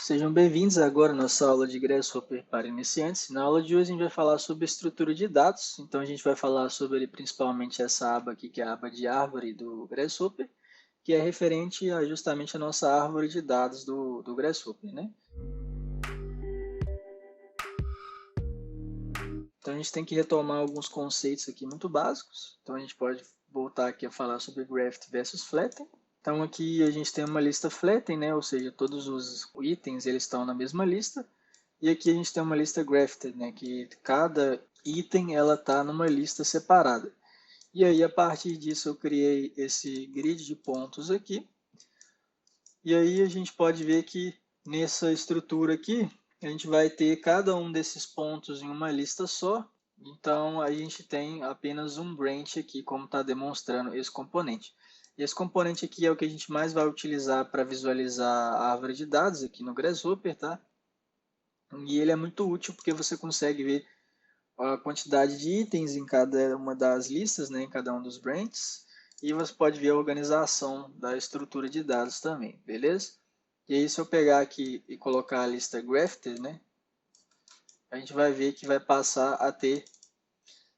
Sejam bem-vindos agora à nossa aula de Grasshopper para iniciantes. Na aula de hoje a gente vai falar sobre estrutura de dados, então a gente vai falar sobre principalmente essa aba aqui, que é a aba de árvore do Grasshopper, que é referente a justamente a nossa árvore de dados do Grasshopper, né? Então a gente tem que retomar alguns conceitos aqui muito básicos. Então a gente pode voltar aqui a falar sobre Graph versus Flatten. Então aqui a gente tem uma lista Flatten, né? Ou seja, todos os itens eles estão na mesma lista. E aqui a gente tem uma lista Graphed, né? Que cada item ela está numa lista separada. E aí a partir disso eu criei esse grid de pontos aqui. E aí a gente pode ver que nessa estrutura aqui a gente vai ter cada um desses pontos em uma lista só. Então a gente tem apenas um branch aqui, como está demonstrando esse componente. E esse componente aqui é o que a gente mais vai utilizar para visualizar a árvore de dados aqui no Grasshopper, tá? E ele é muito útil porque você consegue ver a quantidade de itens em cada uma das listas, né, em cada um dos branches, e você pode ver a organização da estrutura de dados também, beleza? E aí se eu pegar aqui e colocar a lista graphed, né, a gente vai ver que vai passar a ter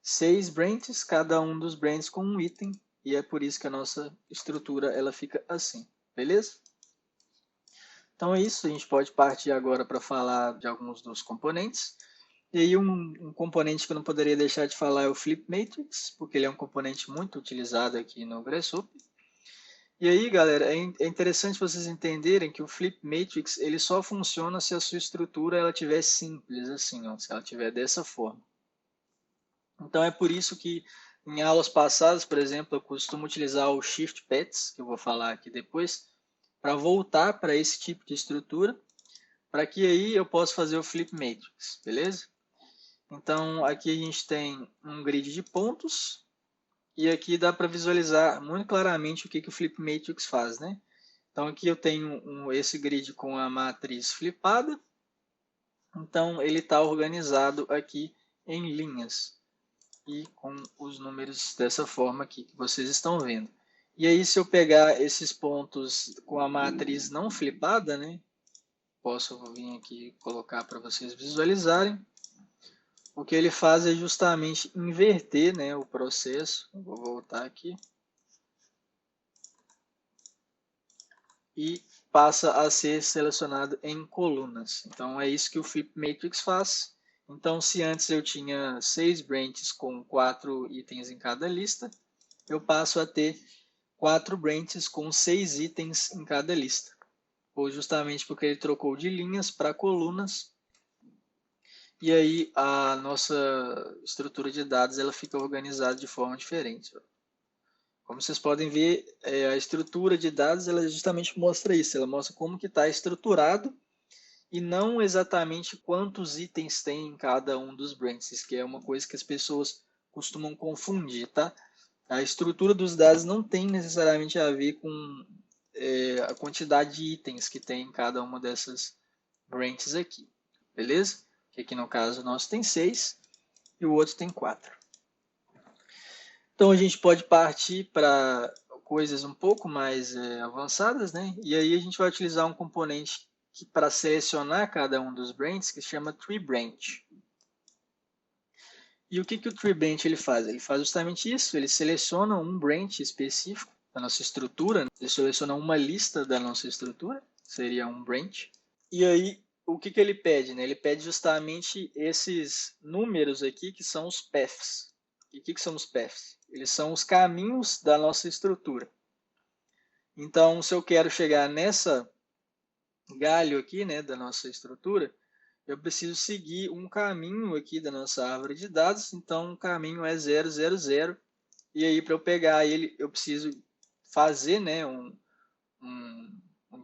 6 branches, cada um dos branches com um item, e é por isso que a nossa estrutura ela fica assim, beleza? Então é isso, a gente pode partir agora para falar de alguns dos componentes. E aí um componente que eu não poderia deixar de falar é o Flip Matrix, porque ele é um componente muito utilizado aqui no Grasshopper. E aí, galera, é interessante vocês entenderem que o Flip Matrix ele só funciona se a sua estrutura ela tiver simples, assim, ó, se ela tiver dessa forma. Então é por isso que em aulas passadas, por exemplo, eu costumo utilizar o Shift Paths, que eu vou falar aqui depois, para voltar para esse tipo de estrutura, para que aí eu possa fazer o Flip Matrix, beleza? Então, aqui a gente tem um grid de pontos e aqui dá para visualizar muito claramente o que o Flip Matrix faz, né? Então, aqui eu tenho esse grid com a matriz flipada. Então, ele está organizado aqui em linhas e com os números dessa forma aqui que vocês estão vendo. E aí, se eu pegar esses pontos com a matriz não flipada, né? Posso vir aqui e colocar para vocês visualizarem. O que ele faz é justamente inverter, né, o processo. Eu vou voltar aqui. E passa a ser selecionado em colunas. Então é isso que o Flip Matrix faz. Então se antes eu tinha 6 branches com 4 itens em cada lista, eu passo a ter 4 branches com 6 itens em cada lista. Ou justamente porque ele trocou de linhas para colunas. E aí a nossa estrutura de dados ela fica organizada de forma diferente. Como vocês podem ver, a estrutura de dados ela justamente mostra isso. Ela mostra como que está estruturado e não exatamente quantos itens tem em cada um dos branches, que é uma coisa que as pessoas costumam confundir, tá? A estrutura dos dados não tem necessariamente a ver com a quantidade de itens que tem em cada uma dessas branches aqui, beleza? Que aqui no caso o nosso tem 6 e o outro tem 4. Então a gente pode partir para coisas um pouco mais avançadas, né? E aí a gente vai utilizar um componente que para selecionar cada um dos branches que se chama TreeBranch. E o que o TreeBranch ele faz? Ele faz justamente isso, ele seleciona um branch específico da nossa estrutura, ele seleciona uma lista da nossa estrutura, seria um branch. E aí o que ele pede? Né? Ele pede justamente esses números aqui que são os paths. E o que são os paths? Eles são os caminhos da nossa estrutura. Então, se eu quero chegar nessa galho aqui, né, da nossa estrutura, eu preciso seguir um caminho aqui da nossa árvore de dados. Então, o caminho é 0, 0, 0. E aí, para eu pegar ele, eu preciso fazer, né,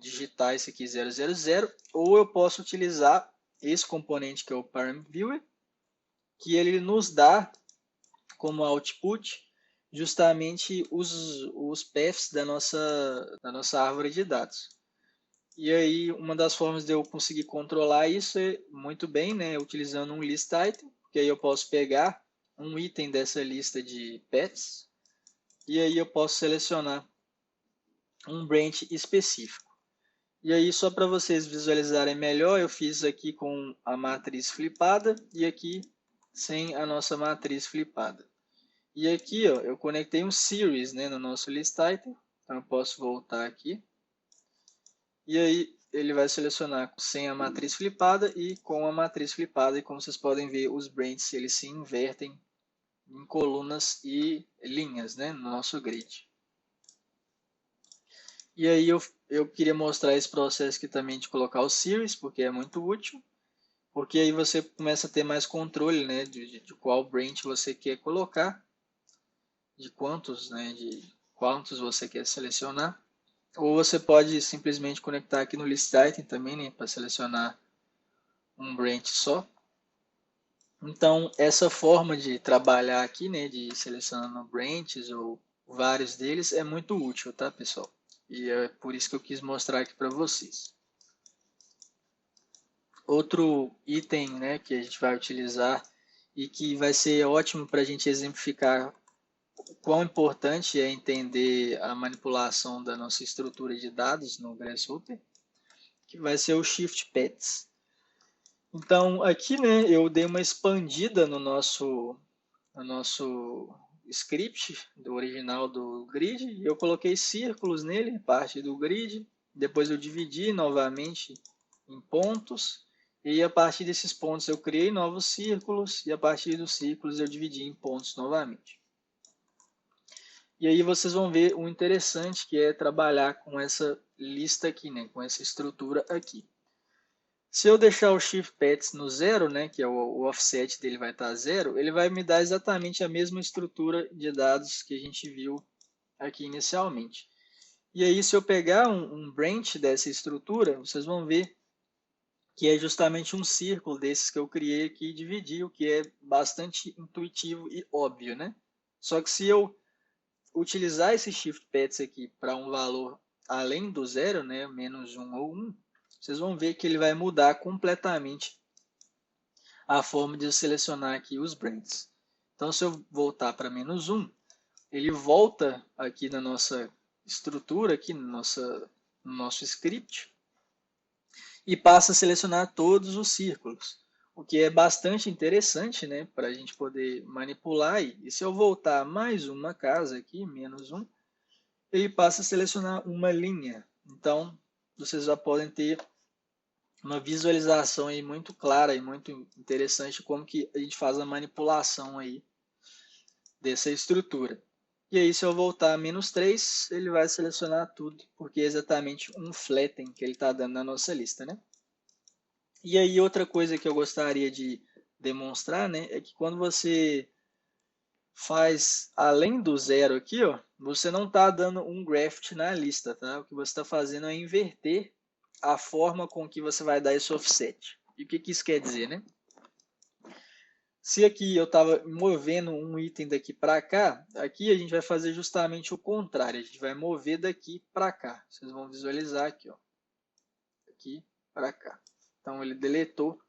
digitar esse aqui 0, 0, 0. Ou eu posso utilizar esse componente que é o Param Viewer, que ele nos dá como output justamente os paths da nossa árvore de dados. E aí, uma das formas de eu conseguir controlar isso é muito bem, né, utilizando um list item, que aí eu posso pegar um item dessa lista de paths e aí eu posso selecionar um branch específico. E aí, só para vocês visualizarem melhor, eu fiz aqui com a matriz flipada e aqui sem a nossa matriz flipada. E aqui, ó, eu conectei um series, né, no nosso list item. Então, eu posso voltar aqui. E aí, ele vai selecionar sem a matriz flipada e com a matriz flipada. E como vocês podem ver, os branches eles se invertem em colunas e linhas, né, no nosso grid. E aí eu queria mostrar esse processo aqui também de colocar o series, porque é muito útil. Porque aí você começa a ter mais controle, né, de qual branch você quer colocar, de quantos, né, de quantos você quer selecionar. Ou você pode simplesmente conectar aqui no list item também, né, para selecionar um branch só. Então, essa forma de trabalhar aqui, né, de selecionando branches ou vários deles, é muito útil, tá, pessoal? E é por isso que eu quis mostrar aqui para vocês. Outro item, né, que a gente vai utilizar e que vai ser ótimo para a gente exemplificar o quão importante é entender a manipulação da nossa estrutura de dados no Grasshopper, que vai ser o Shift Paths. Então, aqui, né, eu dei uma expandida no nosso script do original do grid, e eu coloquei círculos nele, parte do grid, depois eu dividi novamente em pontos, e a partir desses pontos eu criei novos círculos, e a partir dos círculos eu dividi em pontos novamente. E aí vocês vão ver o interessante que é trabalhar com essa lista aqui, né, com essa estrutura aqui. Se eu deixar o Shift Paths no zero, né, que é o offset dele vai estar zero, ele vai me dar exatamente a mesma estrutura de dados que a gente viu aqui inicialmente. E aí, se eu pegar um branch dessa estrutura, vocês vão ver que é justamente um círculo desses que eu criei aqui e dividi, o que é bastante intuitivo e óbvio, né? Só que se eu utilizar esse Shift Paths aqui para um valor além do zero, né, menos 1 ou 1, vocês vão ver que ele vai mudar completamente a forma de eu selecionar aqui os branches. Então, se eu voltar para menos 1, ele volta aqui na nossa estrutura, aqui no nosso script, e passa a selecionar todos os círculos, o que é bastante interessante, né, para a gente poder manipular. E se eu voltar mais uma casa aqui, menos 1, ele passa a selecionar uma linha. Então, vocês já podem ter uma visualização aí muito clara e muito interessante como que a gente faz a manipulação aí dessa estrutura. E aí, se eu voltar a menos 3, ele vai selecionar tudo, porque é exatamente um flatten que ele está dando na nossa lista, né? E aí, outra coisa que eu gostaria de demonstrar, né, é que quando você faz além do zero aqui, ó, você não está dando um graft na lista, tá? O que você está fazendo é inverter a forma com que você vai dar esse offset. E o que isso quer dizer, né? Se aqui eu estava movendo um item daqui para cá, aqui a gente vai fazer justamente o contrário. A gente vai mover daqui para cá. Vocês vão visualizar aqui, ó, aqui para cá. Então ele deletou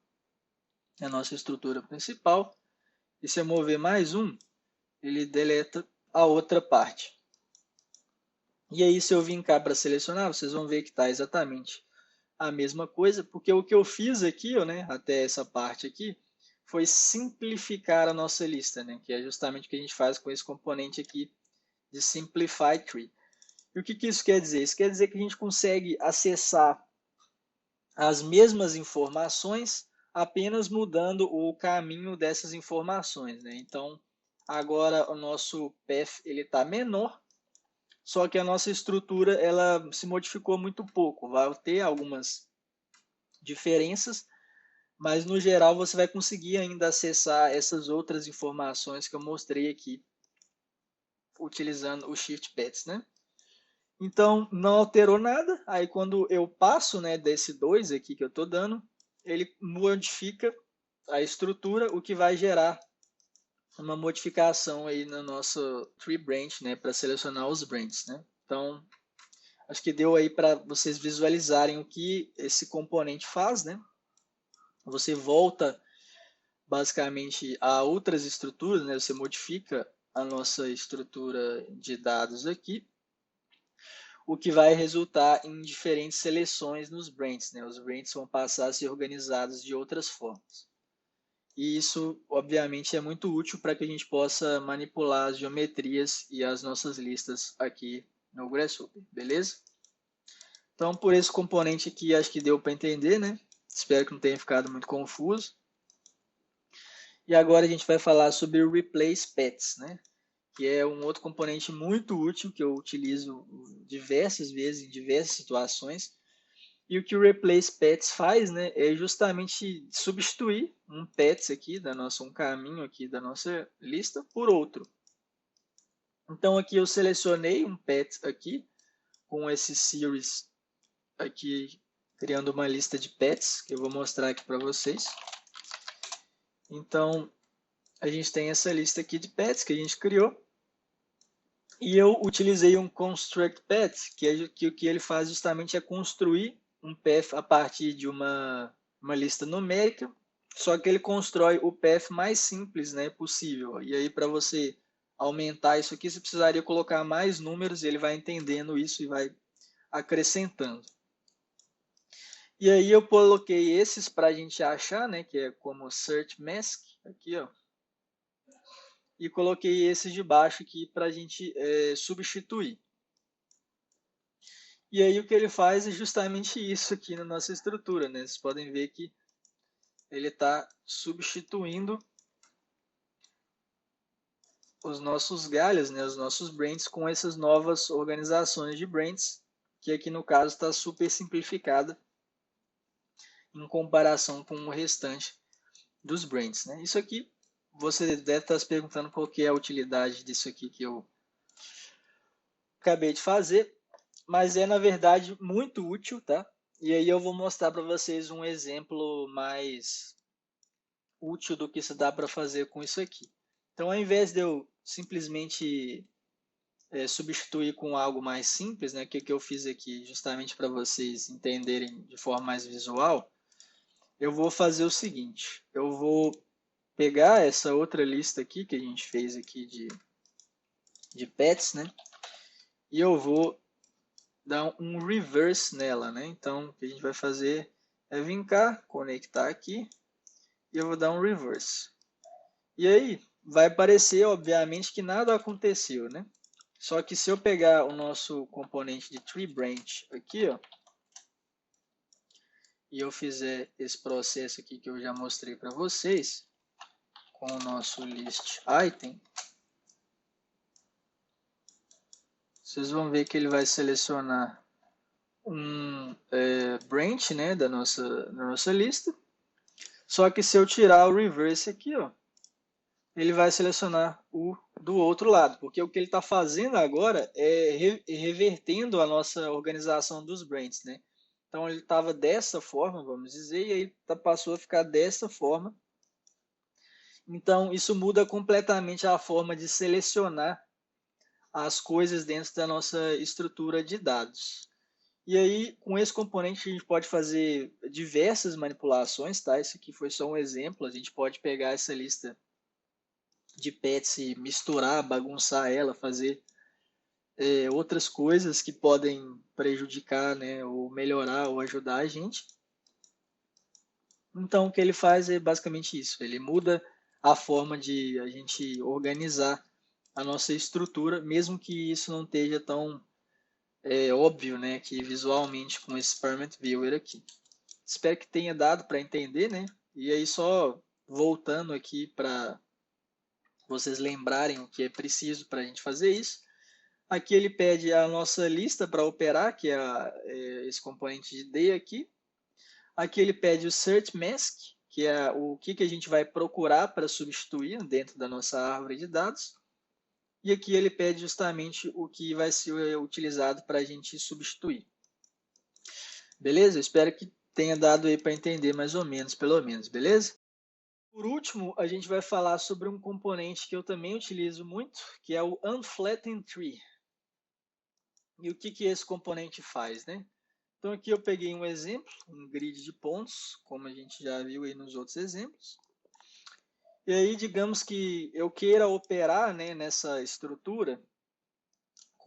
a nossa estrutura principal. E se eu mover mais um, ele deleta a outra parte. E aí, se eu vim cá para selecionar, vocês vão ver que está exatamente a mesma coisa, porque o que eu fiz aqui, ó, né, até essa parte aqui, foi simplificar a nossa lista, né, que é justamente o que a gente faz com esse componente aqui de Simplify Tree. E o que isso quer dizer? Isso quer dizer que a gente consegue acessar as mesmas informações apenas mudando o caminho dessas informações, né? Então, agora o nosso path está menor, só que a nossa estrutura ela se modificou muito pouco. Vai ter algumas diferenças, mas no geral você vai conseguir ainda acessar essas outras informações que eu mostrei aqui, utilizando o Shift Paths, né? Então, não alterou nada. Aí, quando eu passo, né, desse 2 aqui que eu estou dando, ele modifica a estrutura, o que vai gerar uma modificação aí na nossa tree branch, né, para selecionar os branches, né? Então, acho que deu aí para vocês visualizarem o que esse componente faz, né? Você volta basicamente a outras estruturas, né? Você modifica a nossa estrutura de dados aqui. o que vai resultar em diferentes seleções nos branches, né? Os branches vão passar a ser organizados de outras formas. E isso, obviamente, é muito útil para que a gente possa manipular as geometrias e as nossas listas aqui no Grasshopper, beleza? Então, por esse componente aqui, acho que deu para entender, né? Espero que não tenha ficado muito confuso. E agora a gente vai falar sobre o Replace Pets, né? Que é um outro componente muito útil que eu utilizo diversas vezes em diversas situações. E o que o Replace Pets faz, né, é justamente substituir um pets aqui um caminho aqui da nossa lista por outro. Então aqui eu selecionei um pet aqui com esse series aqui criando uma lista de pets que eu vou mostrar aqui para vocês. Então a gente tem essa lista aqui de pets que a gente criou. E eu utilizei um construct pet, que o que ele faz justamente é construir um path a partir de uma lista numérica, só que ele constrói o path mais simples, né, possível. E aí, para você aumentar isso aqui, você precisaria colocar mais números, e ele vai entendendo isso e vai acrescentando. E aí eu coloquei esses para a gente achar, né, que é como search mask, aqui, ó. E coloquei esses de baixo aqui para a gente substituir. E aí o que ele faz é justamente isso aqui na nossa estrutura, né? Vocês podem ver que ele está substituindo os nossos galhos, né? Os nossos brands com essas novas organizações de brands, que aqui no caso está super simplificada em comparação com o restante dos brands, né? Isso aqui, você deve estar se perguntando qual que é a utilidade disso aqui que eu acabei de fazer, mas é na verdade muito útil, tá? E aí eu vou mostrar para vocês um exemplo mais útil do que se dá para fazer com isso aqui. Então, ao invés de eu simplesmente substituir com algo mais simples, né, que eu fiz aqui justamente para vocês entenderem de forma mais visual, eu vou fazer o seguinte, eu vou pegar essa outra lista aqui que a gente fez aqui de pets, né, e eu vou dar um reverse nela, né? Então, o que a gente vai fazer é vir cá, conectar aqui, e eu vou dar um reverse. E aí, vai parecer, obviamente, que nada aconteceu, né? Só que se eu pegar o nosso componente de tree branch aqui, ó, e eu fizer esse processo aqui que eu já mostrei para vocês, com o nosso list item, vocês vão ver que ele vai selecionar um branch, né, da nossa lista. Só que se eu tirar o reverse aqui, ó, ele vai selecionar o do outro lado, porque o que ele está fazendo agora é revertendo a nossa organização dos brands, né? Então ele estava dessa forma, vamos dizer, e aí passou a ficar dessa forma. Então isso muda completamente a forma de selecionar as coisas dentro da nossa estrutura de dados. E aí, com esse componente, a gente pode fazer diversas manipulações, tá? Esse aqui foi só um exemplo. A gente pode pegar essa lista de pets e misturar, bagunçar ela, fazer outras coisas que podem prejudicar, né, ou melhorar ou ajudar a gente. Então, o que ele faz é basicamente isso. Ele muda a forma de a gente organizar a nossa estrutura, mesmo que isso não esteja tão óbvio, né, que visualmente com esse Parent Viewer aqui. Espero que tenha dado para entender, né? E aí só voltando aqui para vocês lembrarem o que é preciso para a gente fazer isso. Aqui ele pede a nossa lista para operar, que é esse componente de D aqui. Aqui ele pede o search mask, que é o que a gente vai procurar para substituir dentro da nossa árvore de dados. E aqui ele pede justamente o que vai ser utilizado para a gente substituir. Beleza? Eu espero que tenha dado aí para entender mais ou menos, pelo menos, beleza? Por último, a gente vai falar sobre um componente que eu também utilizo muito, que é o Unflattened Tree. E o que esse componente faz, né? Então aqui eu peguei um exemplo, um grid de pontos, como a gente já viu aí nos outros exemplos. E aí, digamos que eu queira operar, né, nessa estrutura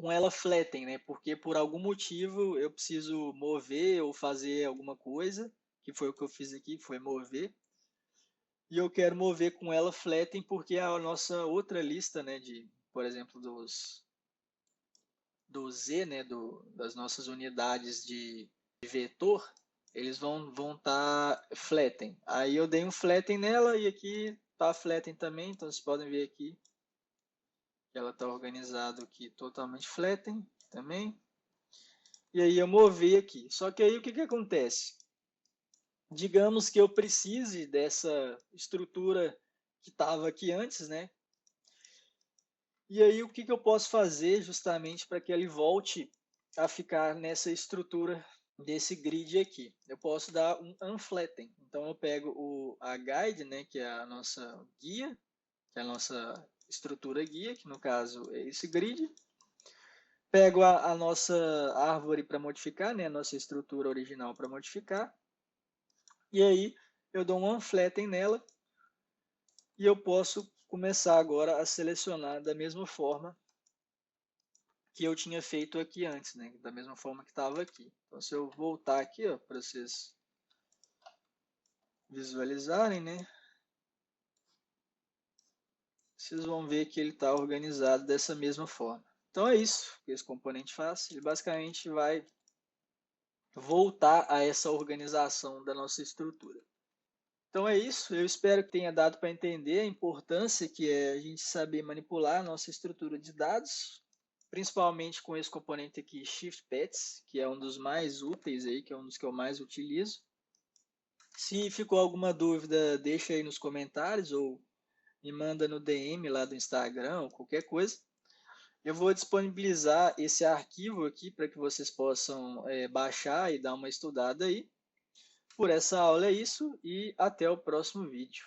com ela flatten, né? Porque por algum motivo eu preciso mover ou fazer alguma coisa, que foi o que eu fiz aqui, foi mover. E eu quero mover com ela flatten porque a nossa outra lista, né, de, por exemplo, do Z, né, das nossas unidades de vetor, eles vão tá flatten. Aí eu dei um flatten nela e aqui tá flatten também, então vocês podem ver aqui que ela está organizado aqui totalmente flatten também. E aí eu movi aqui. Só que aí o que que acontece? Digamos que eu precise dessa estrutura que estava aqui antes, né? E aí o que que eu posso fazer justamente para que ele volte a ficar nessa estrutura desse grid aqui? Eu posso dar um unflatten. Então eu pego a guide, né, que é a nossa guia, que é a nossa estrutura guia, que no caso é esse grid. Pego a nossa árvore para modificar, né, a nossa estrutura original para modificar. E aí eu dou um unflatten nela e eu posso começar agora a selecionar da mesma forma que eu tinha feito aqui antes, né? Da mesma forma que estava aqui. Então, se eu voltar aqui, ó, para vocês visualizarem, né? Vocês vão ver que ele está organizado dessa mesma forma. Então é isso que esse componente faz. Ele basicamente vai voltar a essa organização da nossa estrutura. Então é isso. Eu espero que tenha dado para entender a importância que é a gente saber manipular a nossa estrutura de dados, principalmente com esse componente aqui, ShiftPaths, que é um dos mais úteis aí, que é um dos que eu mais utilizo. Se ficou alguma dúvida, deixa aí nos comentários ou me manda no DM lá do Instagram ou qualquer coisa. Eu vou disponibilizar esse arquivo aqui para que vocês possam baixar e dar uma estudada aí. Por essa aula é isso e até o próximo vídeo.